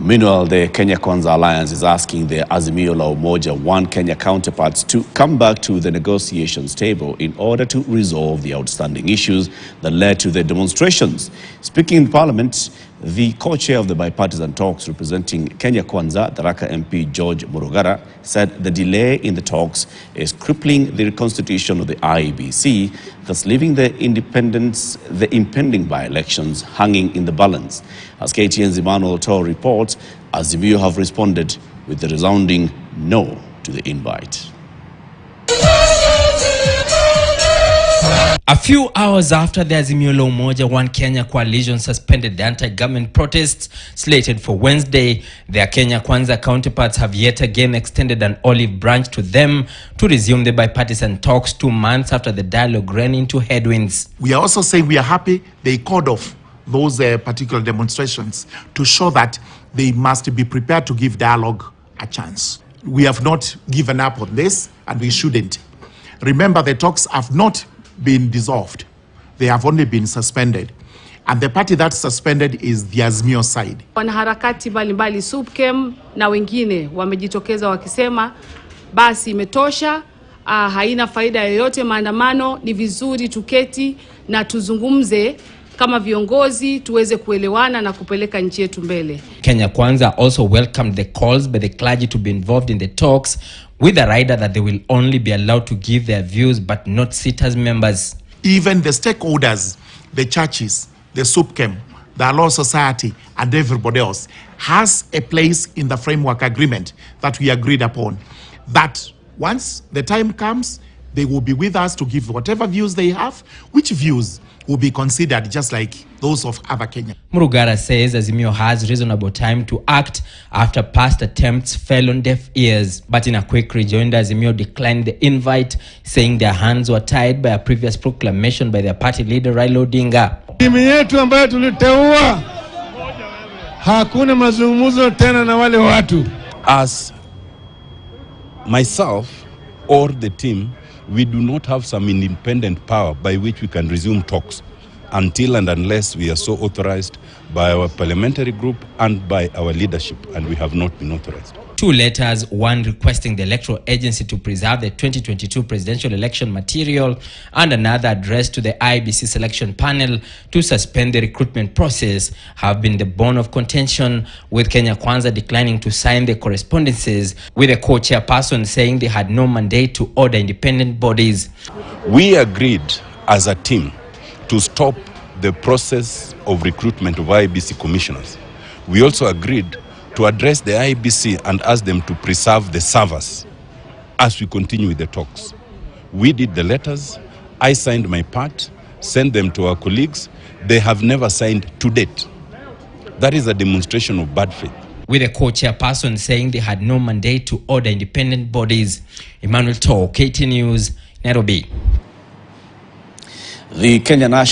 Meanwhile, the Kenya Kwanza Alliance is asking the Azimio la Umoja One Kenya counterparts to come back to the negotiations table in order to resolve the outstanding issues that led to the demonstrations. Speaking in Parliament, the co-chair of the bipartisan talks representing Kenya Kwanza, the Raka MP George Murugara, said the delay in the talks is crippling the reconstitution of the IEBC, thus leaving the impending by-elections hanging in the balance. As KTN's Emmanuel Tor reports, Azimio have responded with the resounding no to the invite. A few hours after the Azimio la Umoja One Kenya coalition suspended the anti-government protests slated for Wednesday, their Kenya Kwanza counterparts have yet again extended an olive branch to them to resume the bipartisan talks 2 months after the dialogue ran into headwinds. We are also saying we are happy they called off those particular demonstrations to show that they must be prepared to give dialogue a chance. We have not given up on this, and we shouldn't. Remember, the talks have not been dissolved. They have only been suspended. And the party that's suspended is the Azimio side. Wanaharakati mbalimbali SUPKEM na wengine wamejitokeza wakisema basi imetosha, haina faida yoyote maandamano, ni vizuri tuketi na tuzungumze kama viongozi tuweze kuelewana na kupeleka nchi yetu mbele. Kenya Kwanza also welcomed the calls by the clergy to be involved in the talks, with a rider that they will only be allowed to give their views but not sit as members. Even the stakeholders, the churches, the SUPKEM, the Law Society, and everybody else has a place in the framework agreement that we agreed upon. That once the time comes, they will be with us to give whatever views they have, which views will be considered just like those of other Kenya. Murugara says Azimio has reasonable time to act after past attempts fell on deaf ears. But in a quick rejoinder, Azimio declined the invite, saying their hands were tied by a previous proclamation by their party leader Raila Odinga. Timu yetu ambayo tuliteua hakuna mazungumzo tena na wale watu. As myself or the team, we do not have some independent power by which we can resume talks until and unless we are so authorized by our parliamentary group and by our leadership, and we have not been authorized. 2 letters, one requesting the electoral agency to preserve the 2022 presidential election material, and another addressed to the IEBC selection panel to suspend the recruitment process, have been the bone of contention, with Kenya Kwanza declining to sign the correspondences, with the co-chairperson saying they had no mandate to order independent bodies. We agreed as a team to stop the process of recruitment of IEBC commissioners. We also agreed to address the IEBC and ask them to preserve the servers as we continue with the talks. We did the letters, I signed my part, sent them to our colleagues. They have never signed to date. That is a demonstration of bad faith. With the co-chairperson saying they had no mandate to order independent bodies. Emmanuel Tor, KT News, Nairobi. The Kenya National